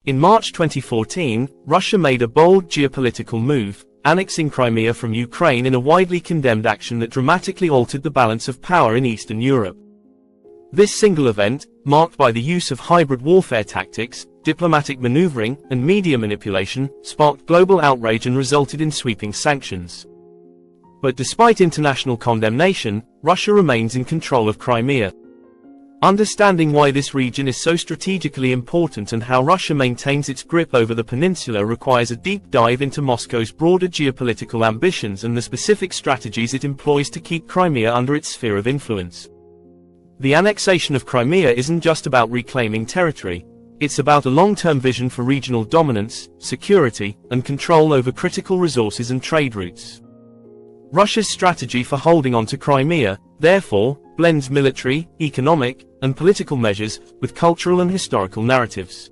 In March 2014, Russia made a bold geopolitical move, annexing Crimea from Ukraine in a widely condemned action that dramatically altered the balance of power in Eastern Europe. This single event, marked by the use of hybrid warfare tactics, diplomatic maneuvering, and media manipulation, sparked global outrage and resulted in sweeping sanctions. But despite international condemnation, Russia remains in control of Crimea. Understanding why this region is so strategically important and how Russia maintains its grip over the peninsula requires a deep dive into Moscow's broader geopolitical ambitions and the specific strategies it employs to keep Crimea under its sphere of influence. The annexation of Crimea isn't just about reclaiming territory, it's about a long-term vision for regional dominance, security, and control over critical resources and trade routes. Russia's strategy for holding on to Crimea, therefore, blends military, economic, and political measures with cultural and historical narratives.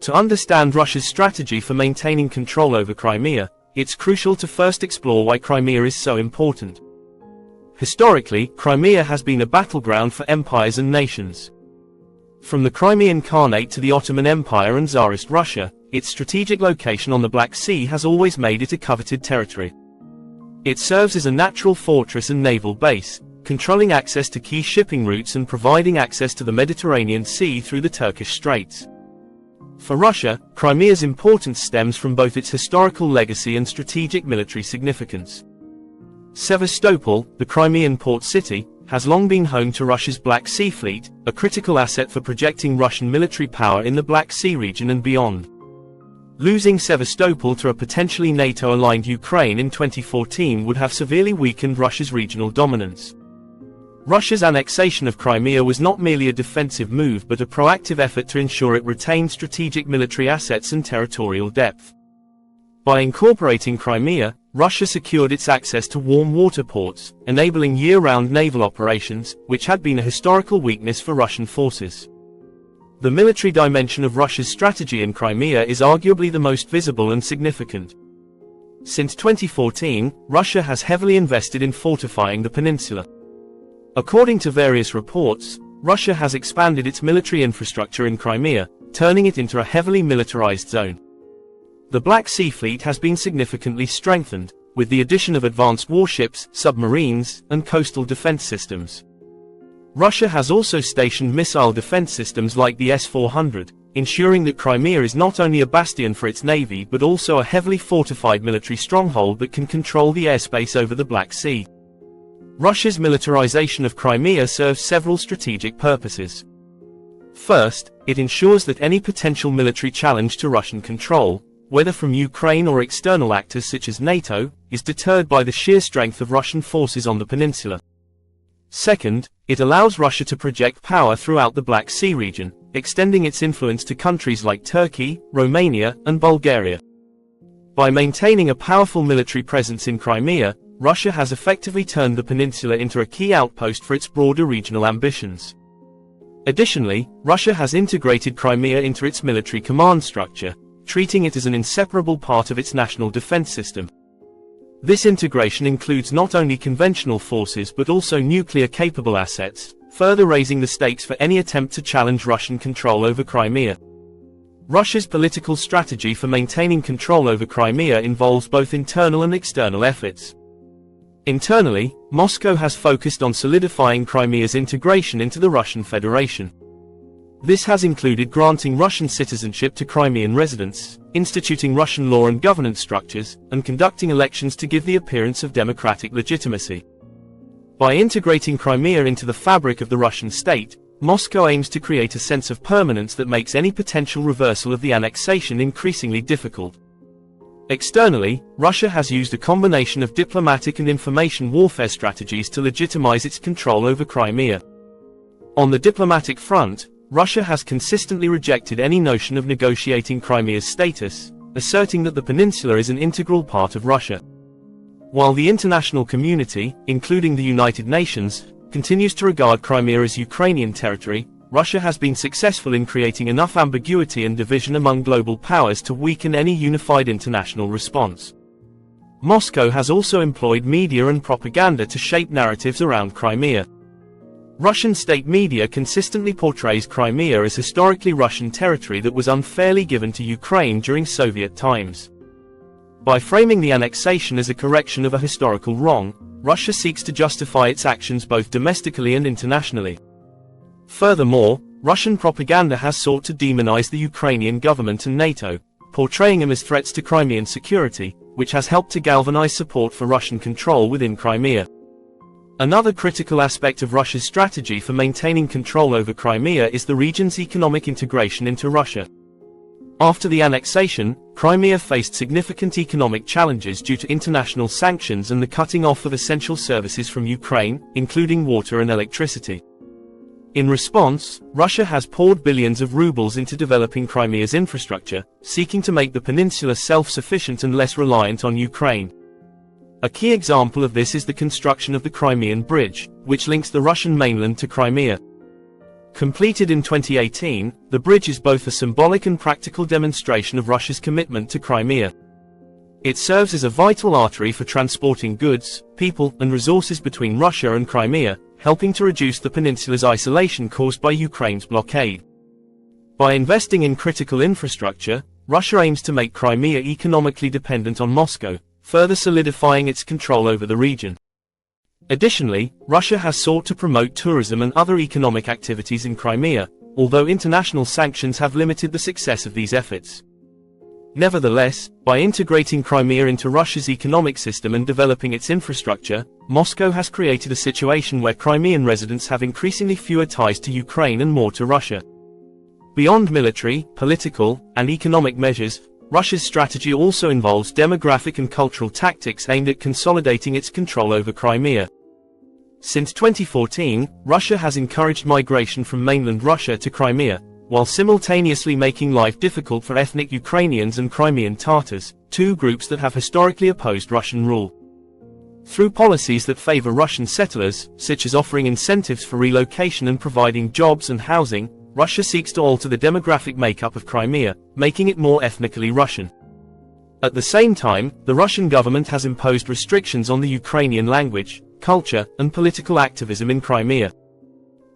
To understand Russia's strategy for maintaining control over Crimea, it's crucial to first explore why Crimea is so important. Historically, Crimea has been a battleground for empires and nations. From the Crimean Khanate to the Ottoman Empire and Tsarist Russia, its strategic location on the Black Sea has always made it a coveted territory. It serves as a natural fortress and naval base, controlling access to key shipping routes and providing access to the Mediterranean Sea through the Turkish Straits. For Russia, Crimea's importance stems from both its historical legacy and strategic military significance. Sevastopol, the Crimean port city, has long been home to Russia's Black Sea Fleet, a critical asset for projecting Russian military power in the Black Sea region and beyond. Losing Sevastopol to a potentially NATO-aligned Ukraine in 2014 would have severely weakened Russia's regional dominance. Russia's annexation of Crimea was not merely a defensive move but a proactive effort to ensure it retained strategic military assets and territorial depth. By incorporating Crimea, Russia secured its access to warm water ports, enabling year-round naval operations, which had been a historical weakness for Russian forces. The military dimension of Russia's strategy in Crimea is arguably the most visible and significant. Since 2014, Russia has heavily invested in fortifying the peninsula. According to various reports, Russia has expanded its military infrastructure in Crimea, turning it into a heavily militarized zone. The Black Sea Fleet has been significantly strengthened, with the addition of advanced warships, submarines, and coastal defense systems. Russia has also stationed missile defense systems like the S-400, ensuring that Crimea is not only a bastion for its navy but also a heavily fortified military stronghold that can control the airspace over the Black Sea. Russia's militarization of Crimea serves several strategic purposes. First, it ensures that any potential military challenge to Russian control, whether from Ukraine or external actors such as NATO, is deterred by the sheer strength of Russian forces on the peninsula. Second, it allows Russia to project power throughout the Black Sea region, extending its influence to countries like Turkey, Romania, and Bulgaria. By maintaining a powerful military presence in Crimea, Russia has effectively turned the peninsula into a key outpost for its broader regional ambitions. Additionally, Russia has integrated Crimea into its military command structure, treating it as an inseparable part of its national defense system. This integration includes not only conventional forces but also nuclear-capable assets, further raising the stakes for any attempt to challenge Russian control over Crimea. Russia's political strategy for maintaining control over Crimea involves both internal and external efforts. Internally, Moscow has focused on solidifying Crimea's integration into the Russian Federation. This has included granting Russian citizenship to Crimean residents, instituting Russian law and governance structures, and conducting elections to give the appearance of democratic legitimacy. By integrating Crimea into the fabric of the Russian state, Moscow aims to create a sense of permanence that makes any potential reversal of the annexation increasingly difficult. Externally, Russia has used a combination of diplomatic and information warfare strategies to legitimize its control over Crimea. On the diplomatic front, Russia has consistently rejected any notion of negotiating Crimea's status, asserting that the peninsula is an integral part of Russia. While the international community, including the United Nations, continues to regard Crimea as Ukrainian territory, Russia has been successful in creating enough ambiguity and division among global powers to weaken any unified international response. Moscow has also employed media and propaganda to shape narratives around Crimea. Russian state media consistently portrays Crimea as historically Russian territory that was unfairly given to Ukraine during Soviet times. By framing the annexation as a correction of a historical wrong, Russia seeks to justify its actions both domestically and internationally. Furthermore, Russian propaganda has sought to demonize the Ukrainian government and NATO, portraying them as threats to Crimean security, which has helped to galvanize support for Russian control within Crimea. Another critical aspect of Russia's strategy for maintaining control over Crimea is the region's economic integration into Russia. After the annexation, Crimea faced significant economic challenges due to international sanctions and the cutting off of essential services from Ukraine, including water and electricity. In response, Russia has poured billions of rubles into developing Crimea's infrastructure, seeking to make the peninsula self-sufficient and less reliant on Ukraine. A key example of this is the construction of the Crimean Bridge, which links the Russian mainland to Crimea. Completed in 2018, the bridge is both a symbolic and practical demonstration of Russia's commitment to Crimea. It serves as a vital artery for transporting goods, people, and resources between Russia and Crimea, helping to reduce the peninsula's isolation caused by Ukraine's blockade. By investing in critical infrastructure, Russia aims to make Crimea economically dependent on Moscow, further solidifying its control over the region. Additionally, Russia has sought to promote tourism and other economic activities in Crimea, although international sanctions have limited the success of these efforts. Nevertheless, by integrating Crimea into Russia's economic system and developing its infrastructure, Moscow has created a situation where Crimean residents have increasingly fewer ties to Ukraine and more to Russia. Beyond military, political, and economic measures, Russia's strategy also involves demographic and cultural tactics aimed at consolidating its control over Crimea. Since 2014, Russia has encouraged migration from mainland Russia to Crimea, while simultaneously making life difficult for ethnic Ukrainians and Crimean Tatars, two groups that have historically opposed Russian rule. Through policies that favor Russian settlers, such as offering incentives for relocation and providing jobs and housing, Russia seeks to alter the demographic makeup of Crimea, making it more ethnically Russian. At the same time, the Russian government has imposed restrictions on the Ukrainian language, culture, and political activism in Crimea.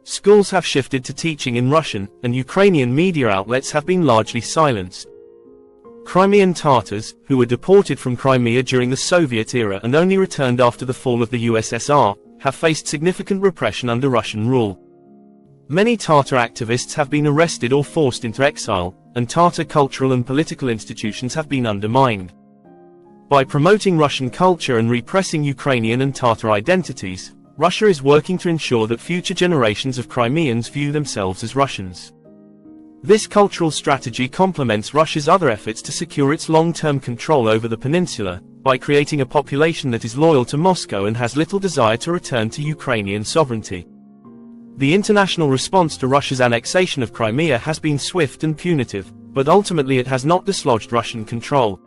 Schools have shifted to teaching in Russian, and Ukrainian media outlets have been largely silenced. Crimean Tatars, who were deported from Crimea during the Soviet era and only returned after the fall of the USSR, have faced significant repression under Russian rule. Many Tatar activists have been arrested or forced into exile, and Tatar cultural and political institutions have been undermined. By promoting Russian culture and repressing Ukrainian and Tatar identities, Russia is working to ensure that future generations of Crimeans view themselves as Russians. This cultural strategy complements Russia's other efforts to secure its long-term control over the peninsula, by creating a population that is loyal to Moscow and has little desire to return to Ukrainian sovereignty. The international response to Russia's annexation of Crimea has been swift and punitive, but ultimately it has not dislodged Russian control.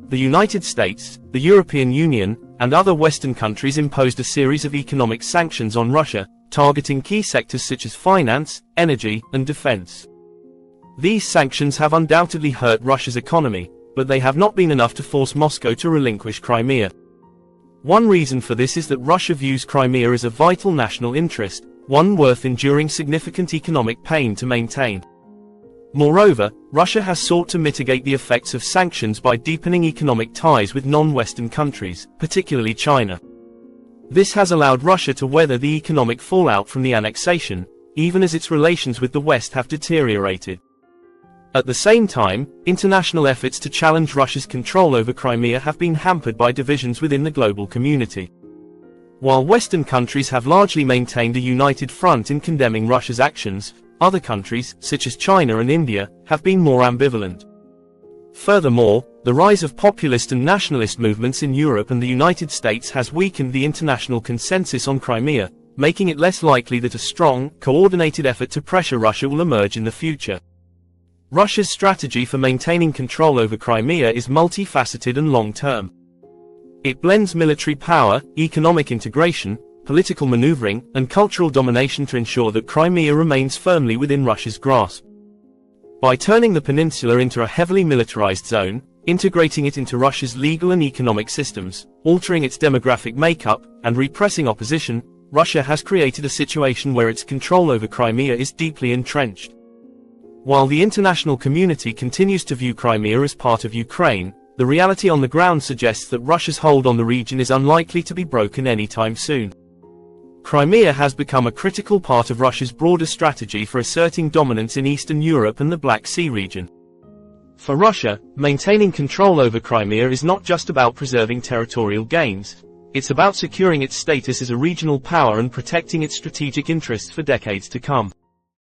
The United States, the European Union, and other Western countries imposed a series of economic sanctions on Russia, targeting key sectors such as finance, energy, and defense. These sanctions have undoubtedly hurt Russia's economy, but they have not been enough to force Moscow to relinquish Crimea. One reason for this is that Russia views Crimea as a vital national interest, one worth enduring significant economic pain to maintain. Moreover, Russia has sought to mitigate the effects of sanctions by deepening economic ties with non-Western countries, particularly China. This has allowed Russia to weather the economic fallout from the annexation, even as its relations with the West have deteriorated. At the same time, international efforts to challenge Russia's control over Crimea have been hampered by divisions within the global community. While Western countries have largely maintained a united front in condemning Russia's actions, other countries, such as China and India, have been more ambivalent. Furthermore, the rise of populist and nationalist movements in Europe and the United States has weakened the international consensus on Crimea, making it less likely that a strong, coordinated effort to pressure Russia will emerge in the future. Russia's strategy for maintaining control over Crimea is multifaceted and long-term. It blends military power, economic integration, political maneuvering, and cultural domination to ensure that Crimea remains firmly within Russia's grasp. By turning the peninsula into a heavily militarized zone, integrating it into Russia's legal and economic systems, altering its demographic makeup, and repressing opposition, Russia has created a situation where its control over Crimea is deeply entrenched. While the international community continues to view Crimea as part of Ukraine, the reality on the ground suggests that Russia's hold on the region is unlikely to be broken anytime soon. Crimea has become a critical part of Russia's broader strategy for asserting dominance in Eastern Europe and the Black Sea region. For Russia, maintaining control over Crimea is not just about preserving territorial gains. It's about securing its status as a regional power and protecting its strategic interests for decades to come.